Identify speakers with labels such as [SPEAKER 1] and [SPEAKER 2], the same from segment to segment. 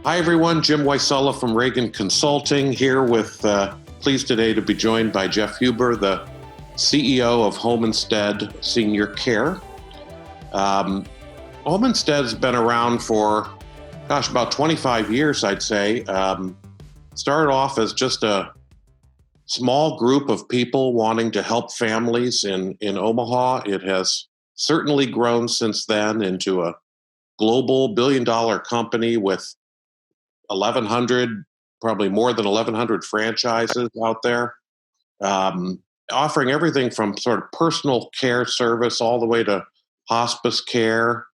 [SPEAKER 1] Hi, everyone. Jim Wysella from Reagan Consulting here with, pleased today to be joined by Jeff Huber, the CEO of Home Instead Senior Care. Home Instead's been around for, about 25 years, I'd say. Started off as just a small group of people wanting to help families in Omaha. It has certainly grown since then into a global billion-dollar company with 1,100, probably more than 1,100 franchises out there, offering everything from sort of personal care service all the way to hospice care,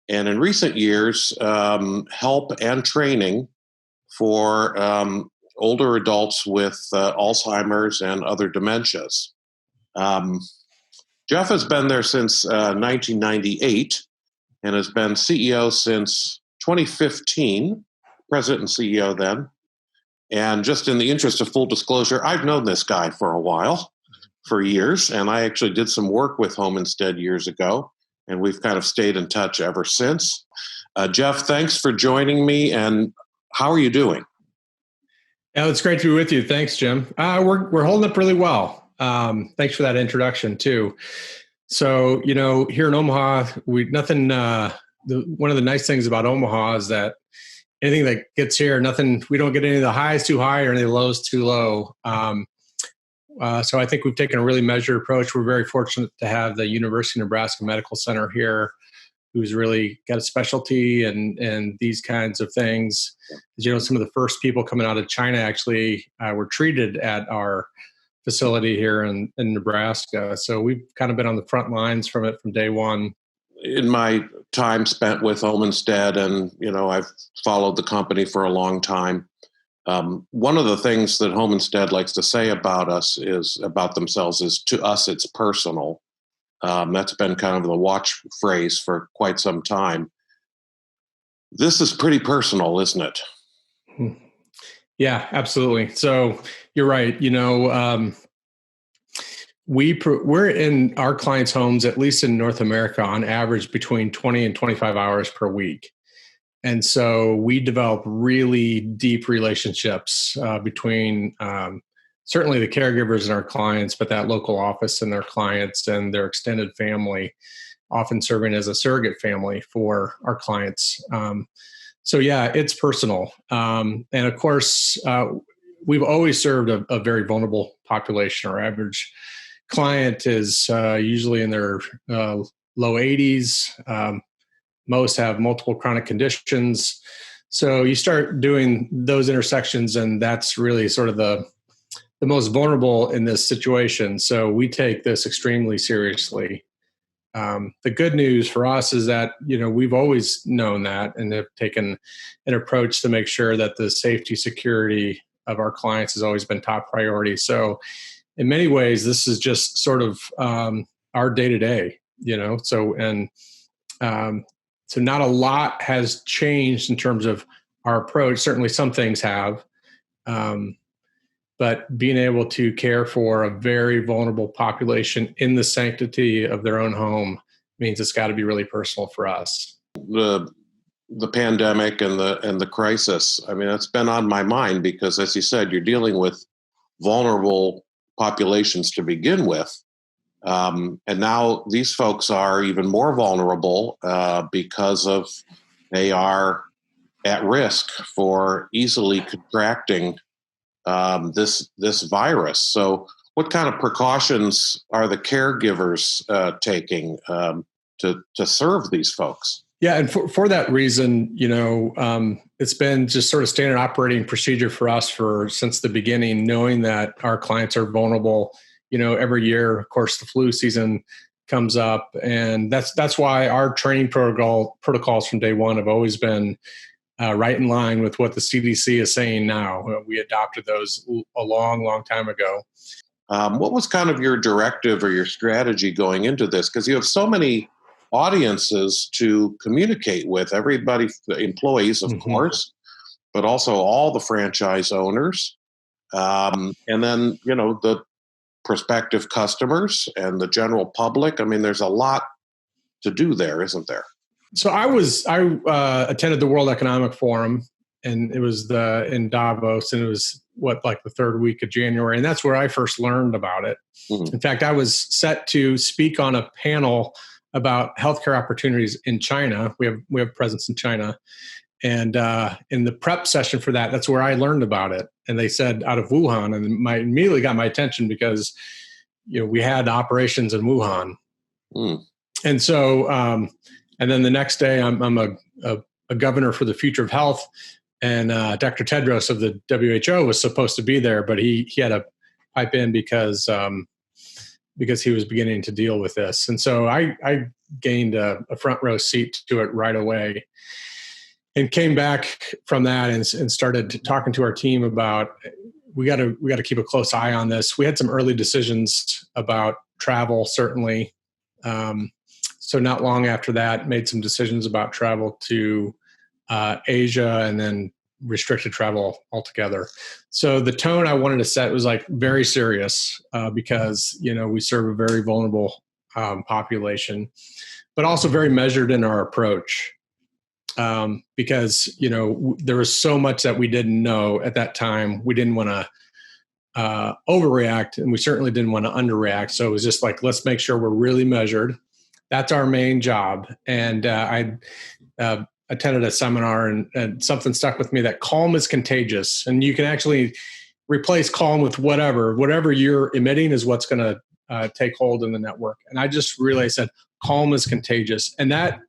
[SPEAKER 1] and in recent years, help and training for older adults with Alzheimer's and other dementias. Jeff has been there since 1998 and has been CEO since 2015. President and CEO then. And just in the interest of full disclosure, I've known this guy for a while, for years, and I actually did some work with Home Instead years ago, and we've kind of stayed in touch ever since. Jeff, thanks for joining me, and how are you doing?
[SPEAKER 2] Yeah, it's great to be with you. Thanks, Jim. We're holding up really well. Thanks for that introduction, too. So, here in Omaha, one of the nice things about Omaha is that anything that gets here, we don't get any of the highs too high or any of the lows too low. So I think we've taken a really measured approach. We're very fortunate to have the University of Nebraska Medical Center here, who's really got a specialty and these kinds of things. Some of the first people coming out of China actually were treated at our facility here in Nebraska. So we've kind of been on the front lines from day one.
[SPEAKER 1] In my time spent with Home Instead, and I've followed the company for a long time. One of the things that Home Instead likes to say about themselves is, to us, it's personal. That's been kind of the watch phrase for quite some time. This is pretty personal, isn't it?
[SPEAKER 2] Yeah, absolutely. So you're right. We're in our clients' homes, at least in North America, on average between 20 and 25 hours per week. And so we develop really deep relationships between certainly the caregivers and our clients, but that local office and their clients and their extended family, often serving as a surrogate family for our clients. So yeah, it's personal. And of course, we've always served a very vulnerable population. Our average client is usually in their low 80s. Most have multiple chronic conditions. So you start doing those intersections, and that's really sort of the most vulnerable in this situation. So we take this extremely seriously. The good news for us is that, we've always known that and have taken an approach to make sure that the safety, security of our clients has always been top priority. So in many ways, this is just sort of our day-to-day, So not a lot has changed in terms of our approach. Certainly some things have, but being able to care for a very vulnerable population in the sanctity of their own home means it's got to be really personal for us.
[SPEAKER 1] The pandemic and the crisis, that's been on my mind because, as you said, you're dealing with vulnerable populations to begin with. And now these folks are even more vulnerable because they are at risk for easily contracting this virus. So what kind of precautions are the caregivers taking to serve these folks?
[SPEAKER 2] Yeah, and for that reason, it's been just sort of standard operating procedure for us since the beginning, knowing that our clients are vulnerable. Every year, of course, the flu season comes up, and that's why our training protocols from day one have always been right in line with what the CDC is saying now. We adopted those a long, long time ago.
[SPEAKER 1] What was kind of your directive or your strategy going into this? Because you have so many audiences to communicate with, everybody, the employees, of course, but also all the franchise owners. And then, the prospective customers and the general public. There's a lot to do there, isn't there?
[SPEAKER 2] So I attended the World Economic Forum and it was in Davos, and it was like the third week of January, and that's where I first learned about it. In fact, I was set to speak on a panel about healthcare opportunities in China. We have presence in China, and in the prep session for that, that's where I learned about it. And they said out of Wuhan, and immediately got my attention because we had operations in Wuhan, and so and then the next day, I'm a governor for the future of health. And Dr. Tedros of the WHO was supposed to be there, but he had to pipe in because he was beginning to deal with this. And so I gained a front row seat to it right away, and came back from that and started talking to our team about we got to keep a close eye on this. We had some early decisions about travel, certainly. So not long after that, made some decisions about travel to Asia, and then restricted travel altogether. So the tone I wanted to set was like very serious because we serve a very vulnerable population, but also very measured in our approach because there was so much that we didn't know at that time. We didn't want to overreact, and we certainly didn't want to underreact. So it was just like, let's make sure we're really measured. That's our main job. And I attended a seminar, and something stuck with me that calm is contagious. And you can actually replace calm with whatever you're emitting is what's going to take hold in the network. And I just really said, calm is contagious. And that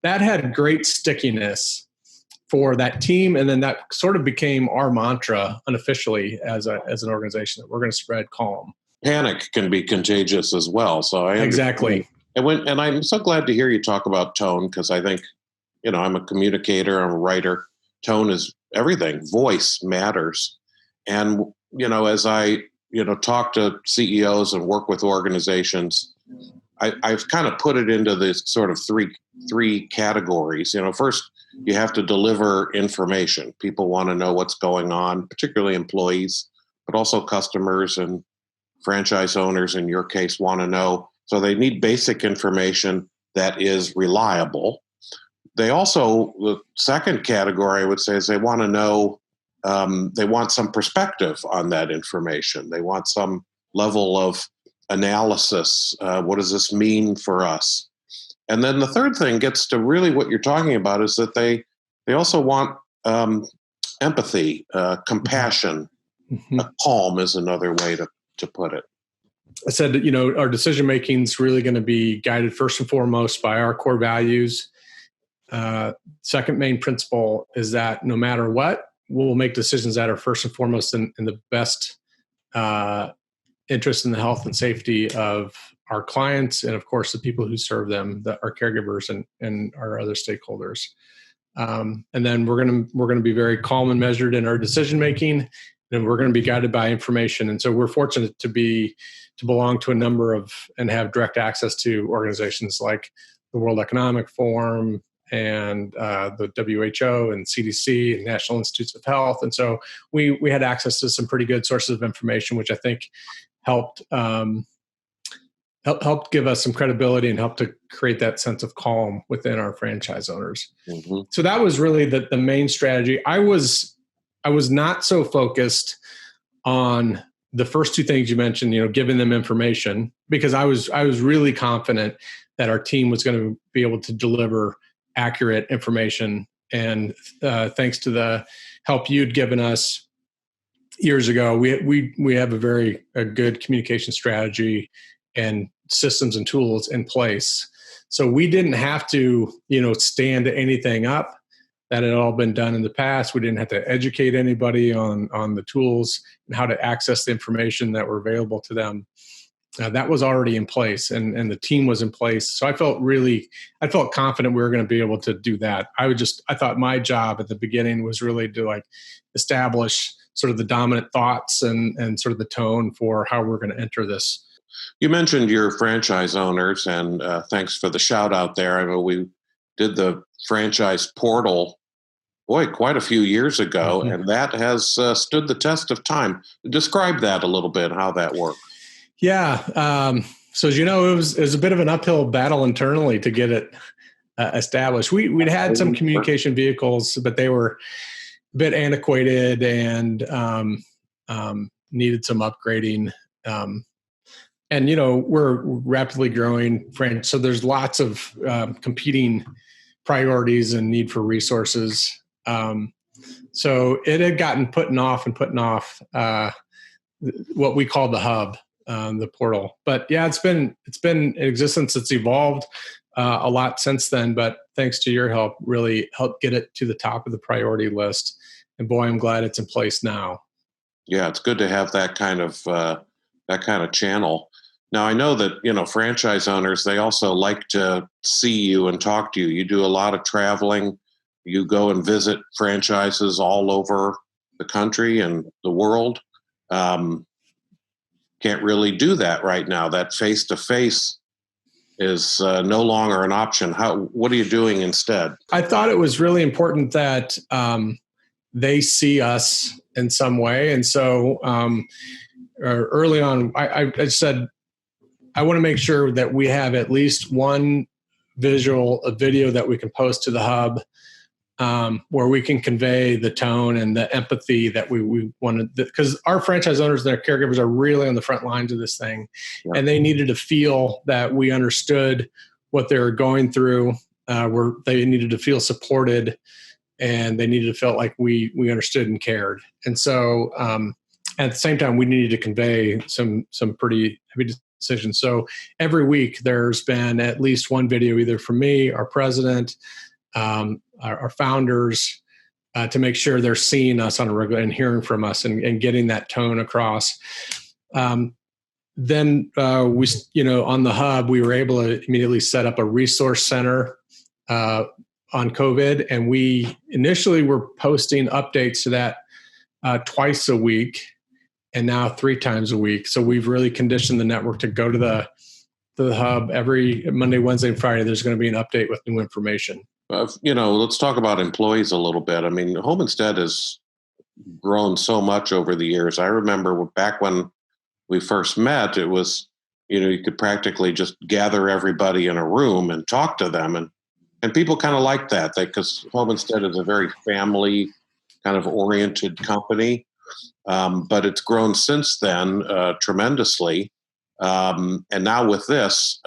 [SPEAKER 2] had great stickiness for that team. And then that sort of became our mantra unofficially as an organization, that we're going to spread calm.
[SPEAKER 1] Panic can be contagious as well. So I
[SPEAKER 2] exactly.
[SPEAKER 1] And I'm so glad to hear you talk about tone, because I think, I'm a communicator, I'm a writer. Tone is everything. Voice matters. And, as I, talk to CEOs and work with organizations, I've kind of put it into this sort of three categories. First, you have to deliver information. People want to know what's going on, particularly employees, but also customers and franchise owners, in your case, want to know. So they need basic information that is reliable. They also, the second category I would say, is they want to know, they want some perspective on that information. They want some level of analysis. What does this mean for us? And then the third thing gets to really what you're talking about, is that they also want empathy, compassion. Calm is another way to put it.
[SPEAKER 2] I said, our decision-making is really going to be guided first and foremost by our core values. Second main principle is that no matter what, we'll make decisions that are first and foremost in the best interest in the health and safety of our clients, and of course the people who serve them, our caregivers and our other stakeholders. And then we're going to be very calm and measured in our decision making, and we're going to be guided by information. And so we're fortunate to belong to a number of and have direct access to organizations like the World Economic Forum and the WHO and CDC and National Institutes of Health. And so we had access to some pretty good sources of information, which I think helped give us some credibility and helped to create that sense of calm within our franchise owners. So that was really the main strategy. I was not so focused on the first two things you mentioned, giving them information, because I was really confident that our team was going to be able to deliver accurate information. And thanks to the help you'd given us years ago, we have a good communication strategy and systems and tools in place. So we didn't have to, stand anything up. That had all been done in the past. We didn't have to educate anybody on the tools and how to access the information that were available to them. That was already in place, and the team was in place. So I felt confident we were going to be able to do that. I thought my job at the beginning was really to establish sort of the dominant thoughts and sort of the tone for how we're going to enter this.
[SPEAKER 1] You mentioned your franchise owners, and thanks for the shout out there. I mean, we did the franchise portal, quite a few years ago, and that has stood the test of time. Describe that a little bit, how that worked.
[SPEAKER 2] Yeah. So as you know, it was a bit of an uphill battle internally to get it established. We'd had some communication vehicles, but they were bit antiquated and needed some upgrading. And we're rapidly growing, French, so there's lots of competing priorities and need for resources. So it had gotten putting off, what we call the hub, the portal. But yeah, it's been in existence. It's evolved a lot since then. But thanks to your help, really helped get it to the top of the priority list. And boy, I'm glad it's in place now.
[SPEAKER 1] Yeah, it's good to have that kind of channel. Now, I know that, franchise owners, they also like to see you and talk to you. You do a lot of traveling. You go and visit franchises all over the country and the world. Can't really do that right now. That face-to-face is no longer an option. What are you doing instead?
[SPEAKER 2] I thought it was really important that they see us in some way. And so early on, I said, I want to make sure that we have at least one a video that we can post to the hub where we can convey the tone and the empathy that we wanted. Because our franchise owners and their caregivers are really on the front lines of this thing. Yeah. And they needed to feel that we understood what they were going through. They needed to feel supported, and they needed to feel like we understood and cared. And so at the same time, we needed to convey some pretty heavy decisions. So every week there's been at least one video, either from me, our president, our founders, to make sure they're seeing us on a regular and hearing from us and getting that tone across. Then we, on the hub, we were able to immediately set up a resource center on COVID. And we initially were posting updates to that twice a week, and now 3 times a week. So we've really conditioned the network to go to the hub every Monday, Wednesday, and Friday. There's going to be an update with new information.
[SPEAKER 1] Let's talk about employees a little bit. I mean, Home Instead has grown so much over the years. I remember back when we first met, it was, you could practically just gather everybody in a room and talk to them. And people kind of liked that because Home Instead is a very family kind of oriented company. But it's grown since then tremendously. And now with this,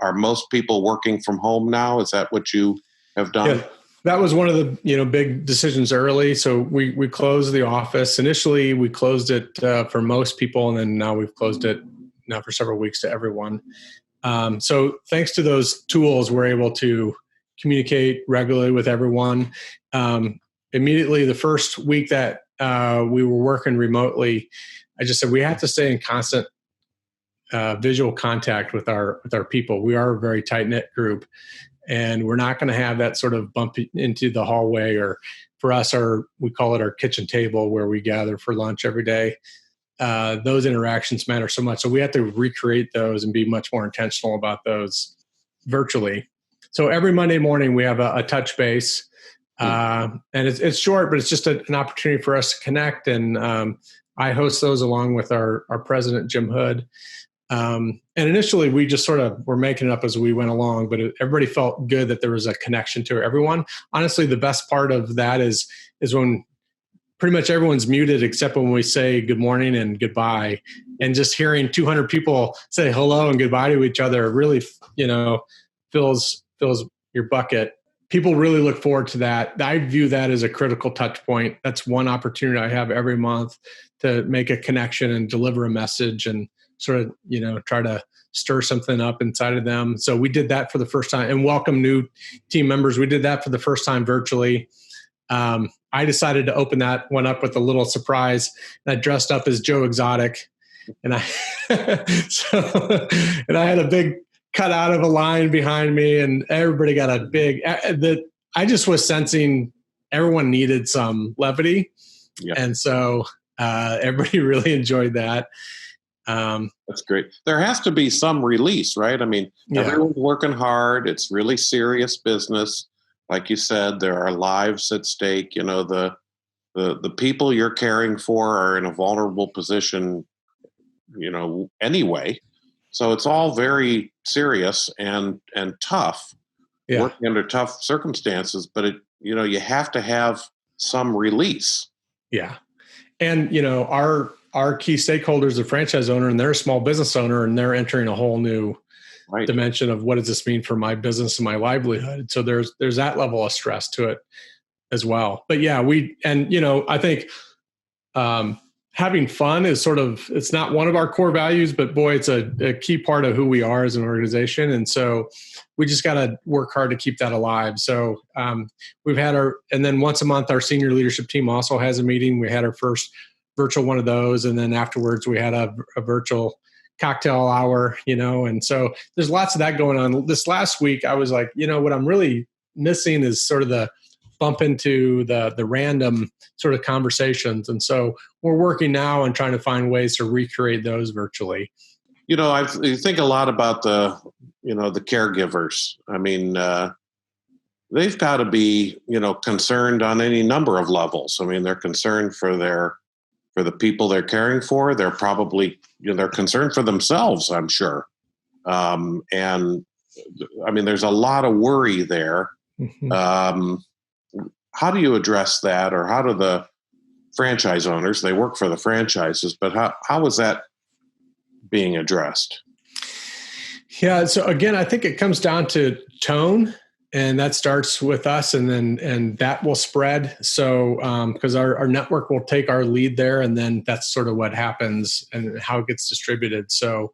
[SPEAKER 1] are most people working from home now? Is that what you have done?
[SPEAKER 2] Yeah, that was one of the big decisions early. So we closed the office. Initially, we closed it for most people, and then now we've closed it now for several weeks to everyone. So thanks to those tools, we're able to communicate regularly with everyone. Immediately, the first week that we were working remotely, I just said we have to stay in constant visual contact with our people. We are a very tight-knit group, and we're not going to have that sort of bump into the hallway, or for us, we call it our kitchen table where we gather for lunch every day. Those interactions matter so much. So we have to recreate those and be much more intentional about those virtually. So every Monday morning we have a touch base, and it's short, but it's just an opportunity for us to connect. And I host those along with our president, Jim Hood. And initially we just sort of were making it up as we went along, but everybody felt good that there was a connection to everyone. Honestly, the best part of that is when pretty much everyone's muted except when we say good morning and goodbye, and just hearing 200 people say hello and goodbye to each other really, fills your bucket. People really look forward to that. I view that as a critical touch point. That's one opportunity I have every month to make a connection and deliver a message and sort of, try to stir something up inside of them. So we did that for the first time, and welcome new team members. We did that for the first time virtually. I decided to open that one up with a little surprise. I dressed up as Joe Exotic, and I had a big cutout of a lion behind me, and everybody got a big. I just was sensing everyone needed some levity, and so everybody really enjoyed that.
[SPEAKER 1] That's great. There has to be some release, right? I mean, everyone's working hard. It's really serious business. Like you said, there are lives at stake. The people you're caring for are in a vulnerable position, anyway. So it's all very serious and tough, working under tough circumstances. But you have to have some release.
[SPEAKER 2] Yeah. And, our key stakeholders, the franchise owner, and they're a small business owner, and they're entering a whole new dimension of what does this mean for my business and my livelihood. So there's that level of stress to it as well. But yeah, I think having fun is it's not one of our core values, but boy, it's a key part of who we are as an organization. And so we just got to work hard to keep that alive. So we've had and then once a month, our senior leadership team also has a meeting. We had our first virtual one of those. And then afterwards we had a virtual cocktail hour, and so there's lots of that going on. This last week, I was like, what I'm really missing is sort of the bump into the random sort of conversations. And so we're working now on trying to find ways to recreate those virtually.
[SPEAKER 1] I think a lot about the caregivers. I mean, they've got to be, concerned on any number of levels. I mean, they're concerned for the people they're caring for. They're probably, they're concerned for themselves, I'm sure. And I mean, there's a lot of worry there. Mm-hmm. How do you address that, or how do the franchise owners, they work for the franchises, but how is that being addressed?
[SPEAKER 2] Yeah. So again, I think it comes down to tone, and that starts with us, and that will spread. So, because our network will take our lead there, and then that's sort of what happens and how it gets distributed. So,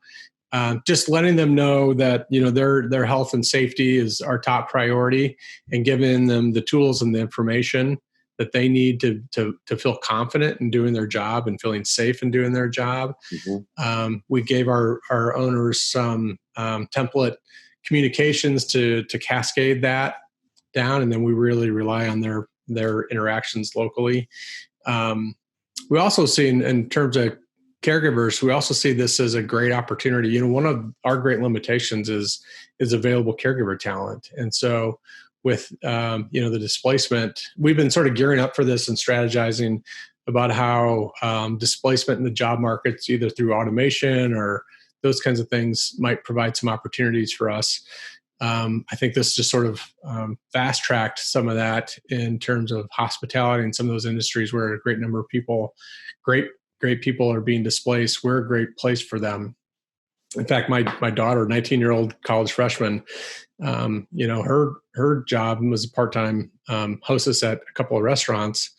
[SPEAKER 2] just letting them know that, their health and safety is our top priority, and giving them the tools and the information that they need to feel confident in doing their job and feeling safe in doing their job. Mm-hmm. We gave our owners some template communications to cascade that down, and then we really rely on their interactions locally. We also see in terms of caregivers, we also see this as a great opportunity. One of our great limitations is available caregiver talent, and so with the displacement, we've been sort of gearing up for this and strategizing about how displacement in the job markets, either through automation or those kinds of things, might provide some opportunities for us. I think this just sort of fast-tracked some of that in terms of hospitality and some of those industries where a great number of people, great people are being displaced. We're a great place for them. In fact, my daughter, 19-year-old college freshman, her job was a part-time hostess at a couple of restaurants.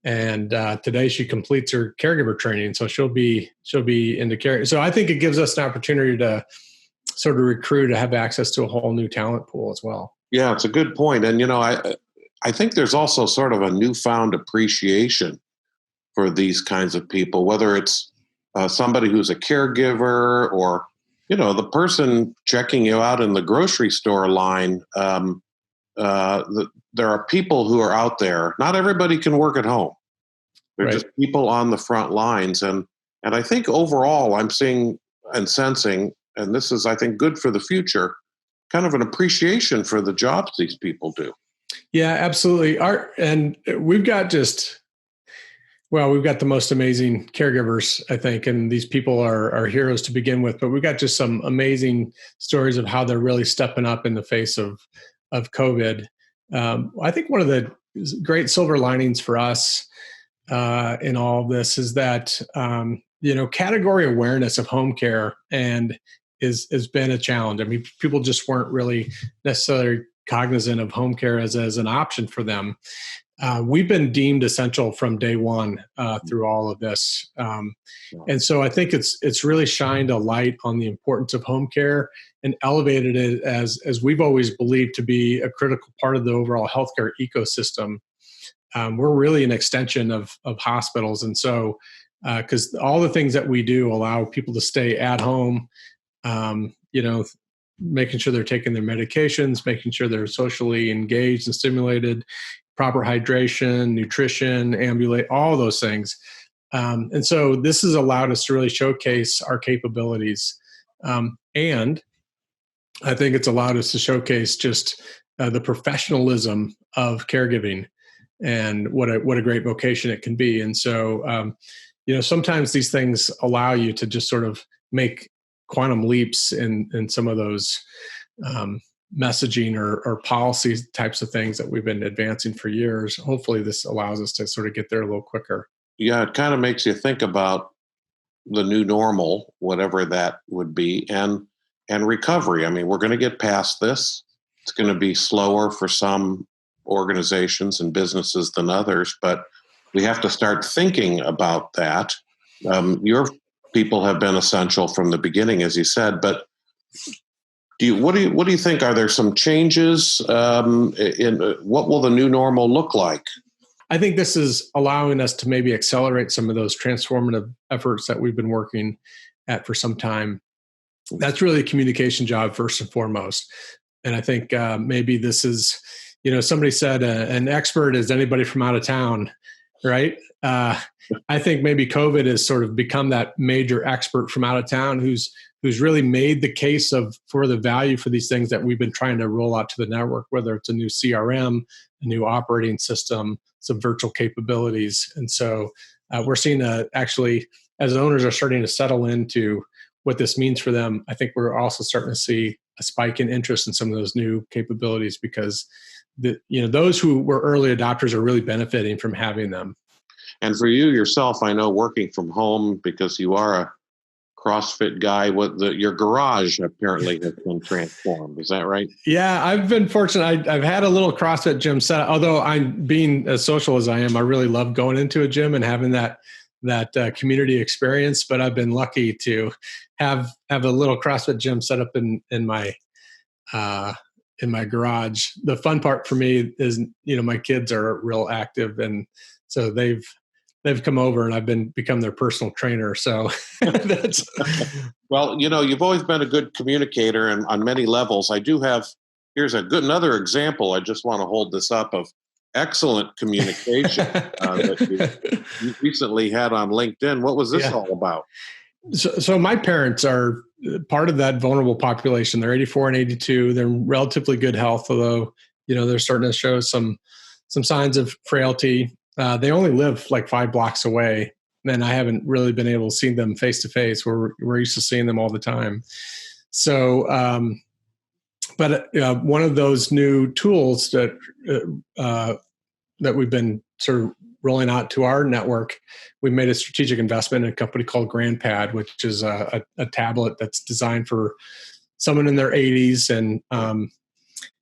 [SPEAKER 2] And today she completes her caregiver training, so she'll be into care. So I think it gives us an opportunity to sort of recruit, to have access to a whole new talent pool as well.
[SPEAKER 1] Yeah, it's a good point. And I think there's also sort of a newfound appreciation for these kinds of people, whether it's somebody who's a caregiver or the person checking you out in the grocery store line. There are people who are out there. Not everybody can work at home. They're just people on the front lines. And I think overall I'm seeing and sensing, and this is, I think, good for the future, kind of an appreciation for the jobs these people do.
[SPEAKER 2] Yeah, absolutely. And we've got we've got the most amazing caregivers, I think, and these people are heroes to begin with, but we've got just some amazing stories of how they're really stepping up in the face of COVID. I think one of the great silver linings for us in all of this is that, category awareness of home care has been a challenge. I mean, people just weren't really necessarily cognizant of home care as an option for them. We've been deemed essential from day one through all of this. And so I think it's really shined a light on the importance of home care and elevated it as we've always believed to be a critical part of the overall healthcare ecosystem. We're really an extension of hospitals. And so, because all the things that we do allow people to stay at home, making sure they're taking their medications, making sure they're socially engaged and stimulated, proper hydration, nutrition, ambulate, all those things. And so this has allowed us to really showcase our capabilities. And I think it's allowed us to showcase just the professionalism of caregiving and what a great vocation it can be. And so, sometimes these things allow you to just sort of make quantum leaps in some of those messaging or policy types of things that we've been advancing for years. Hopefully this allows us to sort of get there a little quicker.
[SPEAKER 1] Yeah, it kind of makes you think about the new normal, whatever that would be, and recovery. I mean, we're going to get past this. It's going to be slower for some organizations and businesses than others, but we have to start thinking about that. Your people have been essential from the beginning, as you said, but what do you think? Are there some changes in what will the new normal look like?
[SPEAKER 2] I think this is allowing us to maybe accelerate some of those transformative efforts that we've been working at for some time. That's really a communication job first and foremost. And I think maybe this is, somebody said an expert is anybody from out of town, right? I think maybe COVID has sort of become that major expert from out of town who's really made the case for the value for these things that we've been trying to roll out to the network, whether it's a new CRM, a new operating system, some virtual capabilities. And so we're seeing actually, as owners are starting to settle into what this means for them, I think we're also starting to see a spike in interest in some of those new capabilities because those who were early adopters are really benefiting from having them.
[SPEAKER 1] And for you yourself, I know working from home, because you are a CrossFit guy, your garage apparently has been transformed. Is that right?
[SPEAKER 2] Yeah, I've been fortunate. I've had a little CrossFit gym set up. Although I'm being as social as I am, I really love going into a gym and having that community experience. But I've been lucky to have a little CrossFit gym set up in my garage. The fun part for me is, my kids are real active, and so they've come over and I've become their personal trainer. So that's
[SPEAKER 1] well, you've always been a good communicator and on many levels. I do have, here's another example. I just want to hold this up of excellent communication that you recently had on LinkedIn. What was this all about?
[SPEAKER 2] So my parents are part of that vulnerable population. They're 84 and 82. They're in relatively good health, although, they're starting to show some signs of frailty. They only live like 5 blocks away, and I haven't really been able to see them face to face. We're used to seeing them all the time. So, but one of those new tools that we've been sort of rolling out to our network, we made a strategic investment in a company called GrandPad, which is a tablet that's designed for someone in their 80s. And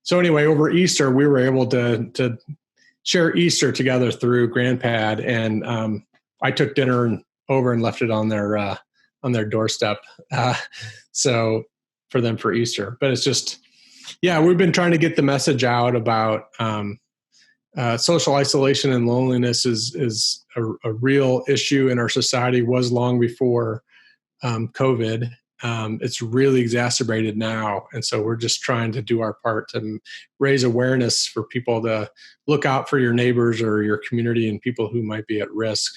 [SPEAKER 2] so anyway, over Easter, we were able to share Easter together through GrandPad, and I took dinner over and left it on their doorstep. So for them for Easter, but it's just, we've been trying to get the message out about social isolation and loneliness is a real issue in our society. Was long before COVID. It's really exacerbated now. And so we're just trying to do our part to raise awareness for people to look out for your neighbors or your community and people who might be at risk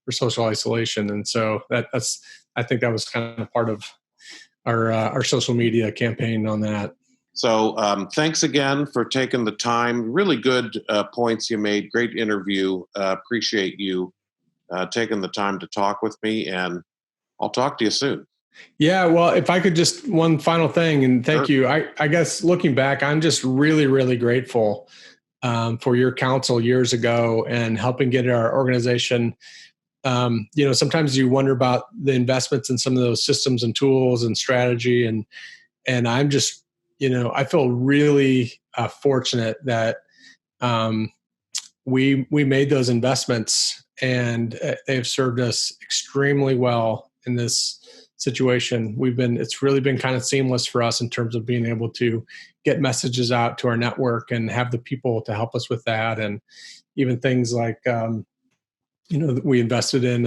[SPEAKER 2] for social isolation. And so I think that was kind of part of our social media campaign on that.
[SPEAKER 1] So thanks again for taking the time. Really good points you made. Great interview. Appreciate you taking the time to talk with me, and I'll talk to you soon.
[SPEAKER 2] Yeah, well, if I could just one final thing, and thank you. I guess looking back, I'm just really, really grateful for your counsel years ago and helping get our organization. Sometimes you wonder about the investments in some of those systems and tools and strategy, and I'm just, I feel really fortunate that we made those investments, and they've served us extremely well in this situation. It's really been kind of seamless for us in terms of being able to get messages out to our network and have the people to help us with that. And even things like, we invested in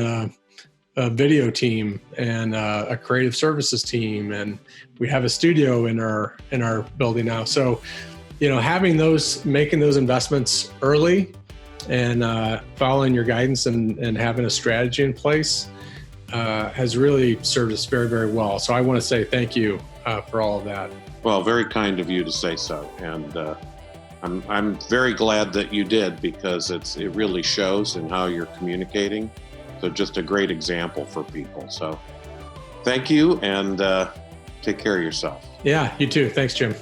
[SPEAKER 2] a video team and a creative services team, and we have a studio in our building now. So, making those investments early and following your guidance and having a strategy in place has really served us very, very well. So I want to say thank you for all of that.
[SPEAKER 1] Well, very kind of you to say so. And I'm very glad that you did, because it really shows in how you're communicating. So just a great example for people. So thank you, and take care of yourself.
[SPEAKER 2] Yeah, you too. Thanks, Jim.